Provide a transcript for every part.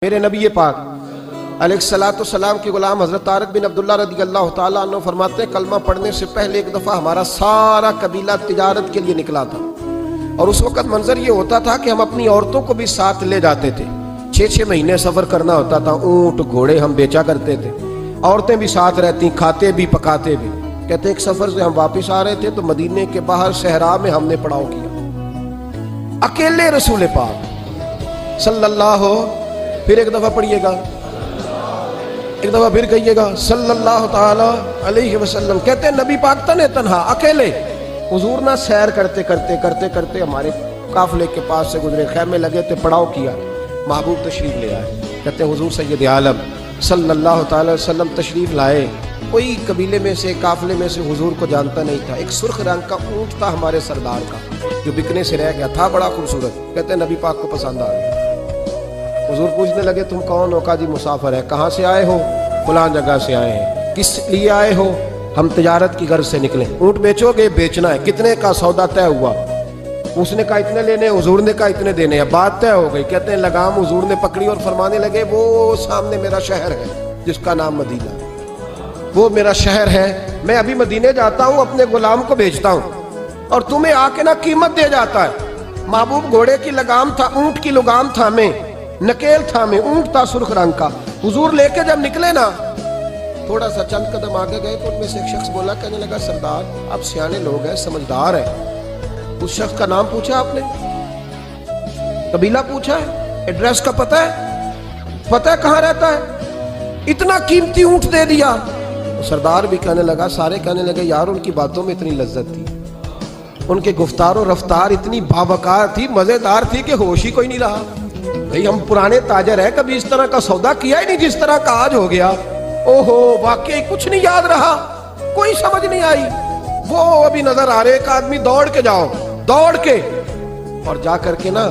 میرے نبی پاک علیہ السلام کے غلام حضرت طارق بن عبداللہ رضی اللہ تعالیٰ عنہ فرماتے ہیں کلمہ پڑھنے سے پہلے ایک دفعہ ہمارا سارا قبیلہ تجارت کے لیے نکلا تھا، اور اس وقت منظر یہ ہوتا تھا کہ ہم اپنی عورتوں کو بھی ساتھ لے جاتے تھے۔ 6 مہینے سفر کرنا ہوتا تھا، اونٹ گھوڑے ہم بیچا کرتے تھے، عورتیں بھی ساتھ رہتی، کھاتے بھی پکاتے بھی۔ کہتے ہیں ایک سفر سے ہم واپس آ رہے تھے تو مدینے کے باہر صحرا میں ہم نے پڑاؤ کیا، اکیلے رسول پاک صلی اللہ، پھر ایک دفعہ پڑھیے گا، ایک دفعہ پھر کہیے گا صلی اللہ تعالی علیہ وسلم۔ کہتے ہیں نبی پاک تنہا اکیلے، حضور نہ سیر کرتے کرتے ہمارے قافلے کے پاس سے گزرے، خیمے لگے تھے، پڑاؤ کیا، محبوب تشریف لے آئے۔ کہتے ہیں حضور سید عالم صلی اللہ تعالی وسلم تشریف لائے، کوئی قبیلے میں سے قافلے میں سے حضور کو جانتا نہیں تھا۔ ایک سرخ رنگ کا اونٹ تھا ہمارے سردار کا جو بکنے سے رہ گیا تھا، بڑا خوبصورت۔ کہتے ہیں نبی پاک کو پسند آ گیا۔ حضور پوچھنے لگے تم کون ہو؟ کہا جی مسافر ہے۔ کہاں سے آئے ہو؟ فلاں جگہ سے آئے ہیں۔ کس لیے آئے ہو؟ ہم تجارت کی غرض سے نکلے۔ اونٹ بیچو گے؟ بیچنا ہے۔ کتنے کا سودا طے ہوا؟ اس نے کہا اتنے لینے، حضور نے کہا اتنے دینے ہیں، بات طے ہو گئی۔ کہتے ہیں لگام حضور نے پکڑی اور فرمانے لگے وہ سامنے میرا شہر ہے جس کا نام مدینہ ہے، وہ میرا شہر ہے، میں ابھی مدینے جاتا ہوں، اپنے غلام کو بیچتا ہوں اور تمہیں آ کے نہ قیمت دے جاتا ہے۔ محبوب گھوڑے کی لگام تھا، اونٹ کی لگام تھا، میں نکیل تھا، میں اونٹ تھا سرخ رنگ کا۔ حضور لے کے جب نکلے نا، تھوڑا سا چند قدم آگے گئے تو ان میں سے ایک شخص بولا، کہنے لگا سردار آپ سیانے لوگ ہیں، سمجھدار ہیں، اس شخص کا نام پوچھا آپ نے؟ قبیلہ پوچھا ہے؟ ایڈریس کا پتہ ہے کہاں رہتا ہے؟ اتنا قیمتی اونٹ دے دیا۔ سردار بھی کہنے لگا، سارے کہنے لگے یار ان کی باتوں میں اتنی لذت تھی، ان کے گفتار و رفتار اتنی باوقار تھی، مزیدار تھی کہ ہوش ہی کوئی نہیں رہا۔ بھئی ہم پرانے تاجر ہیں، کبھی اس طرح کا سودا کیا ہی نہیں جس طرح کا آج ہو گیا۔ اوہو واقعی کچھ نہیں یاد رہا، کوئی سمجھ نہیں آئی۔ وہ ابھی نظر آ رہے، ایک آدمی دوڑ کے جاؤ، دوڑ کے اور جا کر کے نا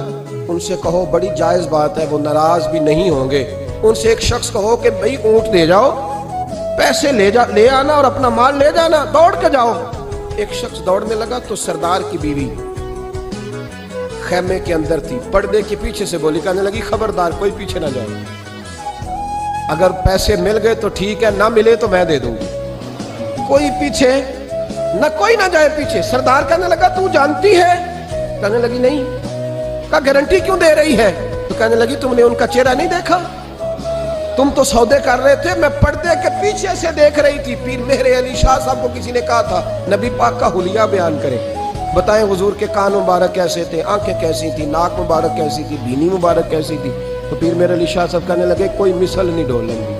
ان سے کہو بڑی جائز بات ہے، وہ ناراض بھی نہیں ہوں گے۔ ان سے ایک شخص کہو کہ بھئی اونٹ دے جاؤ، پیسے لے آنا اور اپنا مال لے جانا، دوڑ کے جاؤ۔ ایک شخص دوڑنے لگا تو سردار کی بیوی خیمے کے اندر تھی، پردے کے پیچھے سے بولی، کہنے لگی خبردار کوئی پیچھے نہ جائے، اگر پیسے مل گئے تو ٹھیک ہے، نہ ملے تو میں دے دوں گی، کوئی پیچھے نہ، کوئی نہ جائے پیچھے۔ سردار کہنے لگا تو جانتی ہے؟ کہنے لگی نہیں۔ کہا گارنٹی کیوں دے رہی ہے؟ تو کہنے لگی تم نے ان کا چہرہ نہیں دیکھا؟ تم تو سودے کر رہے تھے، میں پردے کے پیچھے سے دیکھ رہی تھی۔ پیر مہر علی شاہ صاحب کو کسی نے کہا تھا نبی پاک کا حلیہ بیان کرے، بتائیں حضور کے کان مبارک کیسے تھے، آنکھیں کیسی تھی، ناک مبارک کیسی تھی، بینی مبارک کیسی تھی۔ تو پیر مہر علی شاہ صاحب کہنے لگے کوئی مثل نہیں ڈھولن دی،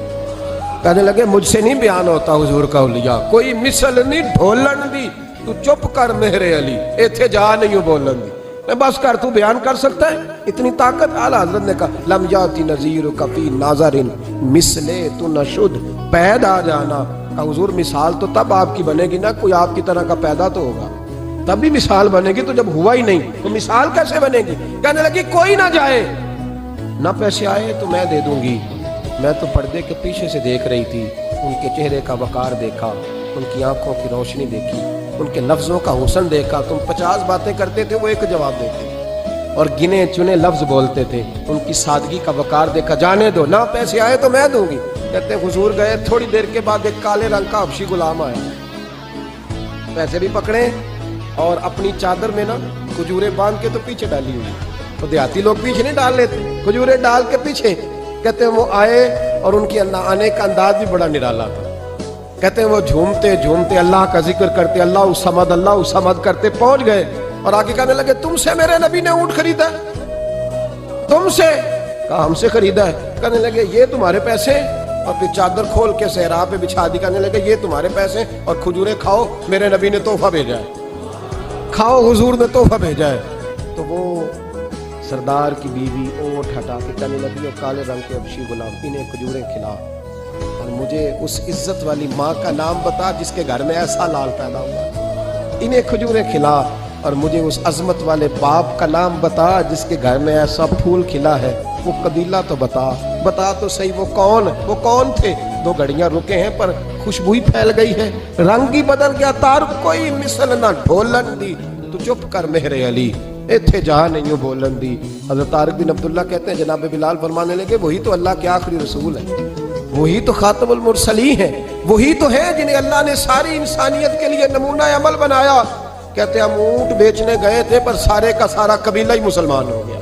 کہنے لگے مجھ سے نہیں بیان ہوتا حضور کا حلیہ، کوئی مثل نہیں ڈھولن دی، تو چپ کر مہر علی، ایتھے جا نہیں بولن دی، میں بس کر، تو بیان کر سکتا ہے؟ اتنی طاقت۔ اعلیٰ حضرت نے کہا لم یاتی نذیر کفی ناظر مثلے تو نشد پیدا جانا۔ کہا حضور مثال تو تب آپ کی بنے گی نا، کوئی آپ کی طرح کا پیدا تو ہوگا، تب بھی مثال بنے گی، تو جب ہوا ہی نہیں تو مثال کیسے بنے گی؟ کہنے لگی کوئی نہ جائے، نہ پیسے آئے تو میں دے دوں گی۔ میں تو پردے کے پیچھے سے دیکھ رہی تھی، ان کے چہرے کا وقار دیکھا، ان کی آنکھوں کی روشنی دیکھی، ان کے لفظوں کا حسن دیکھا۔ تم 50 باتیں کرتے تھے، وہ ایک جواب دیتے اور گنے چنے لفظ بولتے تھے، ان کی سادگی کا وقار دیکھا۔ جانے دو، نہ پیسے آئے تو میں دوں گی۔ کہتے ہیں حضور گئے، تھوڑی دیر کے بعد ایک کالے رنگ کا حبشی غلام آیا، پیسے بھی پکڑے اور اپنی چادر میں نا کھجوریں باندھ کے تو پیچھے ڈالی ہوئی، تو دیہاتی لوگ پیچھے نہیں ڈال لیتے، کھجوریں ڈال کے پیچھے۔ کہتے ہیں وہ آئے اور ان کی آنے کا انداز بھی بڑا نرالا تھا۔ کہتے ہیں وہ جھومتے جھومتے اللہ کا ذکر کرتے، اللہ الصمد کرتے پہنچ گئے اور آگے کہنے لگے تم سے میرے نبی نے اونٹ خریدا ہے؟ تم سے؟ کہا ہم سے خریدا ہے۔ کہنے لگے یہ تمہارے پیسے؟ اور پھر چادر کھول کے صحرا پہ بچھا دی، کہنے لگے یہ تمہارے پیسے اور کھجوریں کھاؤ، میرے نبی نے تحفہ بھیجا ہے، کھاؤ، حضور نے تحفہ بھیجا ہے۔ تو وہ سردار کی بیوی اونٹ ہٹا کے کہنے لگی اور کالے رنگ کے حبشی غلام انہیں کھجوریں کھلا اور مجھے اس عزت والی ماں کا نام بتا جس کے گھر میں ایسا لال پیدا ہوا، انہیں کھجوریں کھلا اور مجھے اس عظمت والے باپ کا نام بتا جس کے گھر میں ایسا پھول کھلا ہے، وہ قبیلہ تو بتا تو صحیح، وہ کون تھے؟ 2 گھڑیاں رکے ہیں پر خوشبو ہی پھیل گئی ہے، رنگ ہی بدل گیا، تار کوئی مثل نہ ڈھولن دی، تو چپ کر مہر علی، ایتھے جہاں نہیں ہو بولن دی۔ حضرت طارق بن عبداللہ کہتے ہیں جناب بلال فرمانے لگے وہی تو اللہ کے آخری رسول ہے، وہی تو خاتم المرسلین ہے، وہی تو ہے جنہیں اللہ نے ساری انسانیت کے لیے نمونہ عمل بنایا۔ کہتے ہیں ہم اونٹ بیچنے گئے تھے پر سارے کا سارا قبیلہ ہی مسلمان ہو گیا۔